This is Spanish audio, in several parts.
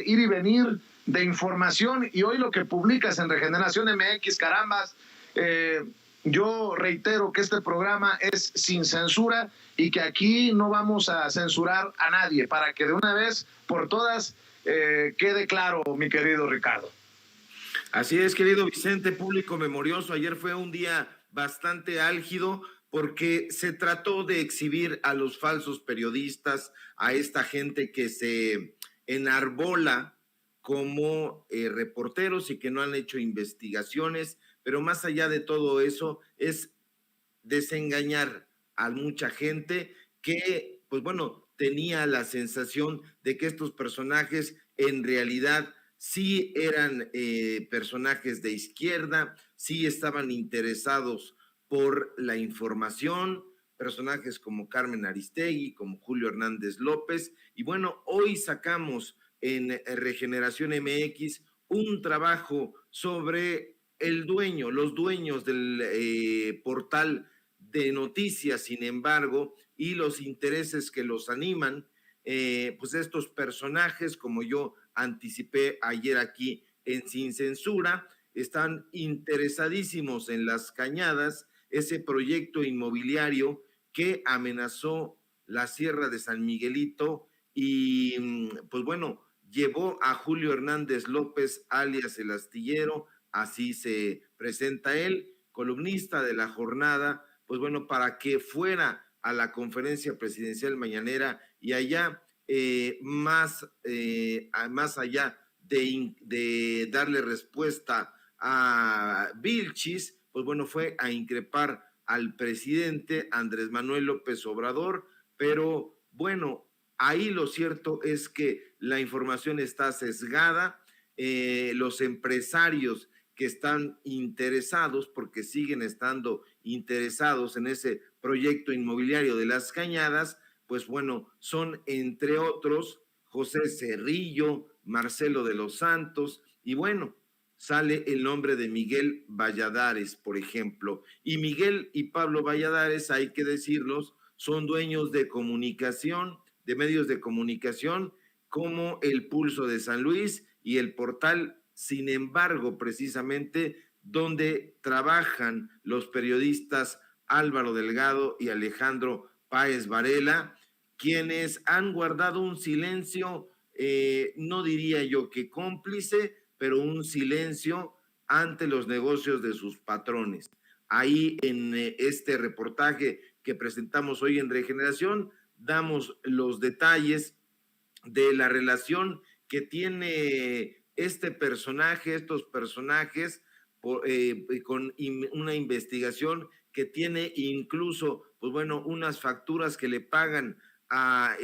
ir y venir de información, y hoy lo que publicas en Regeneración MX, carambas, yo reitero que este programa es sin censura y que aquí no vamos a censurar a nadie, para que de una vez por todas quede claro, mi querido Ricardo. Así es, querido Vicente, público memorioso. Ayer fue un día bastante álgido porque se trató de exhibir a los falsos periodistas, a esta gente que se enarbola como reporteros y que no han hecho investigaciones, pero más allá de todo eso es desengañar a mucha gente que, pues bueno, tenía la sensación de que estos personajes en realidad sí eran personajes de izquierda, sí estaban interesados por la información, personajes como Carmen Aristegui, como Julio Hernández López, y bueno, hoy sacamos en Regeneración MX un trabajo sobre los dueños del portal de noticias, sin embargo, y los intereses que los animan, pues estos personajes, como yo anticipé ayer aquí en Sin Censura, están interesadísimos en Las Cañadas, ese proyecto inmobiliario que amenazó la Sierra de San Miguelito y, pues bueno, llevó a Julio Hernández López, alias el Astillero, así se presenta él, columnista de La Jornada, pues bueno, para que fuera a la conferencia presidencial mañanera y allá, más allá de darle respuesta a Vilchis, pues bueno, fue a increpar al presidente Andrés Manuel López Obrador, pero bueno, ahí lo cierto es que la información está sesgada, los empresarios que están interesados, porque siguen estando interesados en ese proyecto inmobiliario de Las Cañadas, pues bueno, son entre otros José Cerrillo, Marcelo de los Santos, y bueno, sale el nombre de Miguel Valladares, por ejemplo. Y Miguel y Pablo Valladares, hay que decirlos, son dueños de comunicación, de medios de comunicación, como El Pulso de San Luis y el portal Sin Embargo, precisamente donde trabajan los periodistas Álvaro Delgado y Alejandro Páez Varela, quienes han guardado un silencio, no diría yo que cómplice, pero un silencio ante los negocios de sus patrones. Ahí en este reportaje que presentamos hoy en Regeneración, damos los detalles de la relación que tiene estos personajes, con una investigación que tiene incluso, pues bueno, unas facturas que le pagan a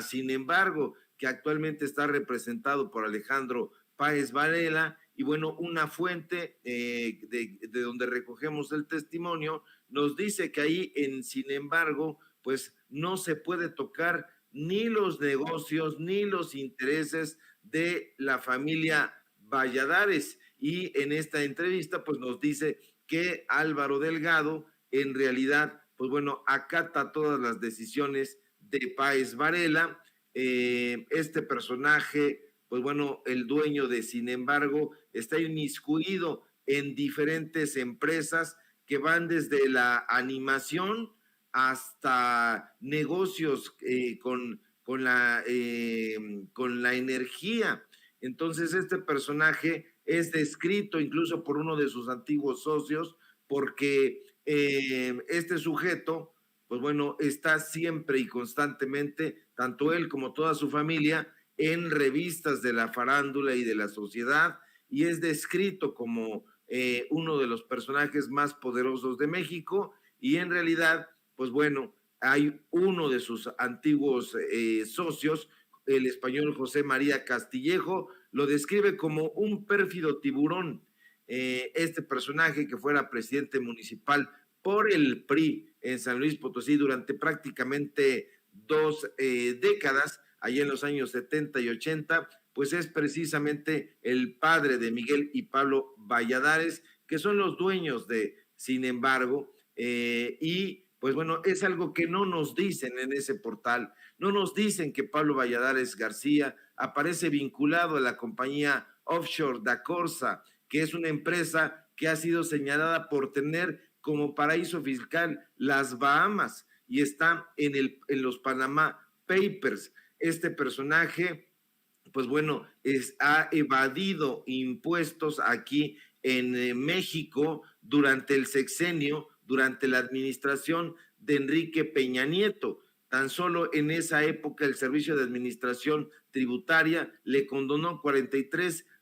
Sin Embargo, que actualmente está representado por Alejandro Páez Varela, y bueno, una fuente de donde recogemos el testimonio nos dice que ahí en Sin Embargo, pues no se puede tocar ni los negocios ni los intereses de la familia Valladares. Y en esta entrevista, pues nos dice que Álvaro Delgado en realidad, pues bueno, acata todas las decisiones de Páez Varela. Este personaje, pues bueno, el dueño de Sin Embargo, está inmiscuido en diferentes empresas que van desde la animación hasta negocios con la energía. Entonces este personaje es descrito incluso por uno de sus antiguos socios, porque este sujeto, pues bueno, está siempre y constantemente, tanto él como toda su familia, en revistas de la farándula y de la sociedad, y es descrito como uno de los personajes más poderosos de México, y en realidad, pues bueno, hay uno de sus antiguos socios, el español José María Castillejo, lo describe como un pérfido tiburón. Este personaje que fuera presidente municipal por el PRI en San Luis Potosí durante prácticamente 2 décadas, allá en los años 70 y 80, pues es precisamente el padre de Miguel y Pablo Valladares, que son los dueños de Sin Embargo, y pues bueno, es algo que no nos dicen en ese portal, no nos dicen que Pablo Valladares García aparece vinculado a la compañía offshore Dacorsa, que es una empresa que ha sido señalada por tener como paraíso fiscal las Bahamas y está en los Panama Papers. Este personaje, pues bueno, ha evadido impuestos aquí en México durante el sexenio, durante la administración de Enrique Peña Nieto. Tan solo en esa época el Servicio de Administración Tributaria le condonó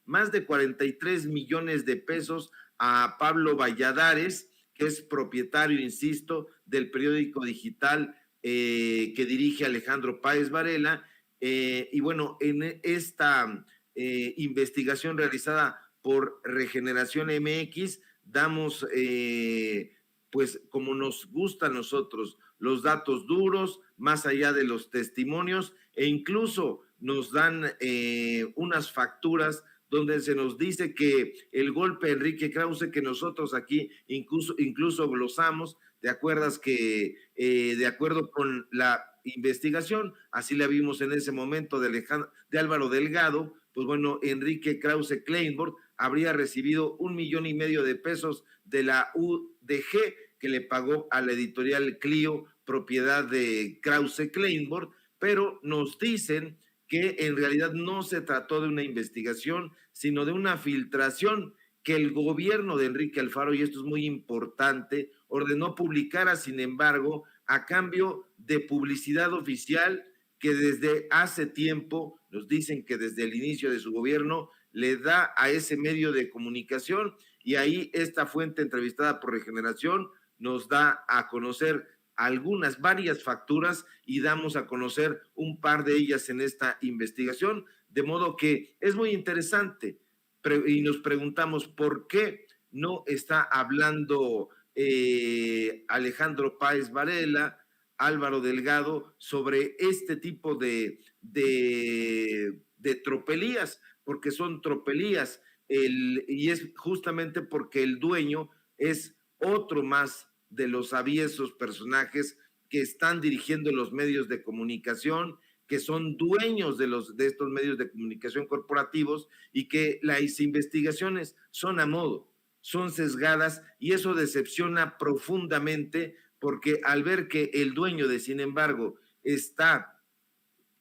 más de 43 millones de pesos a Pablo Valladares, que es propietario, insisto, del periódico digital que dirige Alejandro Páez Varela. Y bueno, en esta investigación realizada por Regeneración MX, damos, pues como nos gusta a nosotros, los datos duros, más allá de los testimonios, e incluso nos dan unas facturas donde se nos dice que el golpe de Enrique Krause, que nosotros aquí incluso glosamos, ¿te acuerdas que de acuerdo con la investigación, así la vimos en ese momento de Álvaro Delgado, pues bueno, Enrique Krause Kleinbord habría recibido 1,5 millones de pesos de la UDG que le pagó a la editorial Clio, propiedad de Krause Kleinbord, pero nos dicen que en realidad no se trató de una investigación, sino de una filtración que el gobierno de Enrique Alfaro, y esto es muy importante, ordenó publicara, sin embargo, a cambio de publicidad oficial que desde hace tiempo, nos dicen que desde el inicio de su gobierno, le da a ese medio de comunicación, y ahí esta fuente entrevistada por Regeneración nos da a conocer varias facturas, y damos a conocer un par de ellas en esta investigación, de modo que es muy interesante, y nos preguntamos por qué no está hablando Alejandro Páez Varela, Álvaro Delgado, sobre este tipo de tropelías, porque son tropelías, y es justamente porque el dueño es otro más de los aviesos personajes que están dirigiendo los medios de comunicación, que son dueños de estos medios de comunicación corporativos, y que las investigaciones son a modo, son sesgadas, y eso decepciona profundamente, porque al ver que el dueño sin embargo, está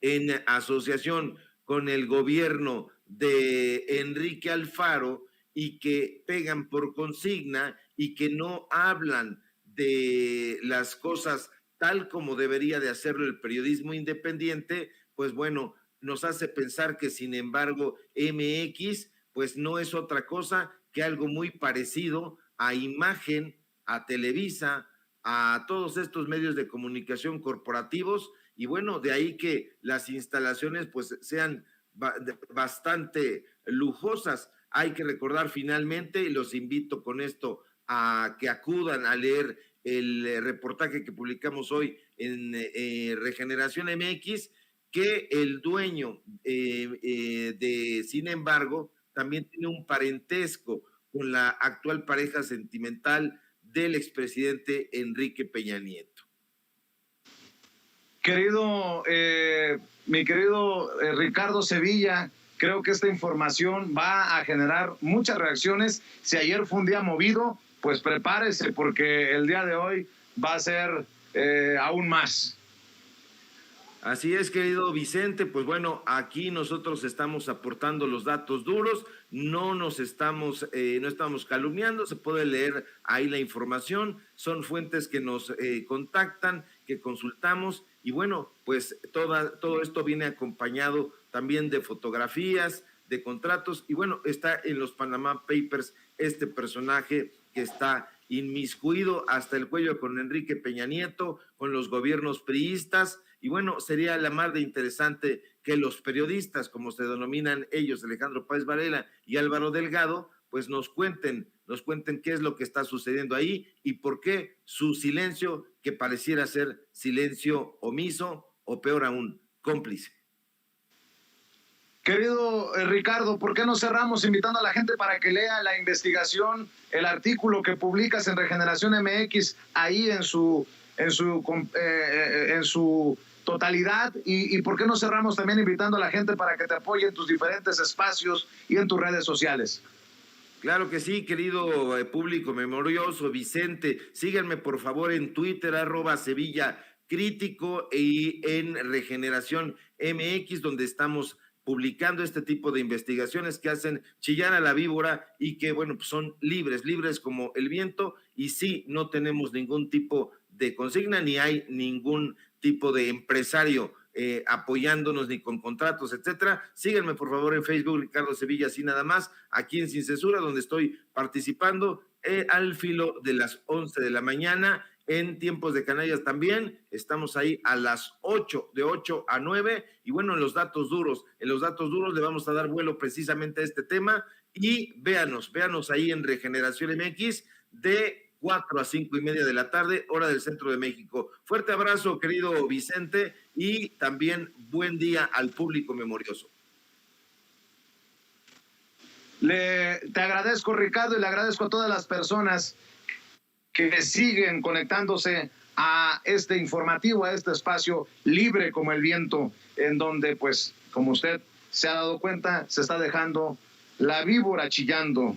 en asociación con el gobierno de Enrique Alfaro, y que pegan por consigna y que no hablan de las cosas tal como debería de hacerlo el periodismo independiente, pues bueno, nos hace pensar que sin embargo MX pues no es otra cosa que algo muy parecido a Imagen, a Televisa, a todos estos medios de comunicación corporativos, y bueno, de ahí que las instalaciones pues sean bastante lujosas. Hay que recordar finalmente, y los invito con esto a que acudan a leer el reportaje que publicamos hoy en Regeneración MX, que el dueño sin embargo, también tiene un parentesco con la actual pareja sentimental del expresidente Enrique Peña Nieto. Mi querido Ricardo Sevilla, creo que esta información va a generar muchas reacciones. Si ayer fue un día movido, pues prepárese, porque el día de hoy va a ser aún más. Así es, querido Vicente, pues bueno, aquí nosotros estamos aportando los datos duros, no estamos calumniando, se puede leer ahí la información, son fuentes que nos contactan, que consultamos, y bueno, pues todo esto viene acompañado también de fotografías, de contratos, y bueno, está en los Panama Papers este personaje que está inmiscuido hasta el cuello con Enrique Peña Nieto, con los gobiernos priistas. Y bueno, sería la más de interesante que los periodistas, como se denominan ellos, Alejandro Páez Varela y Álvaro Delgado, pues nos cuenten qué es lo que está sucediendo ahí y por qué su silencio, que pareciera ser silencio omiso o peor aún, cómplice. Querido Ricardo, ¿por qué no cerramos invitando a la gente para que lea la investigación, el artículo que publicas en Regeneración MX, ahí en su totalidad y por qué no cerramos también invitando a la gente para que te apoye en tus diferentes espacios y en tus redes sociales. Claro que sí, querido público memorioso, Vicente. Síganme por favor en Twitter, @Sevilla Crítico, y en Regeneración MX, donde estamos publicando este tipo de investigaciones que hacen chillar a la víbora y que, bueno, pues son libres como el viento, y sí, no tenemos ningún tipo de consigna, ni hay ningún tipo de empresario apoyándonos ni con contratos, etcétera. Síganme por favor en Facebook, Ricardo Sevilla, así nada más, aquí en Sin Censura, donde estoy participando al filo de las 11 de la mañana, en Tiempos de Canallas también, estamos ahí a las 8, de 8 a 9, y bueno, en los datos duros le vamos a dar vuelo precisamente a este tema, y véanos ahí en Regeneración MX, de 4 a 5 y media de la tarde, hora del Centro de México. Fuerte abrazo, querido Vicente, y también buen día al público memorioso. Te agradezco, Ricardo, y le agradezco a todas las personas que siguen conectándose a este informativo, a este espacio libre como el viento, en donde, pues, como usted se ha dado cuenta, se está dejando la víbora chillando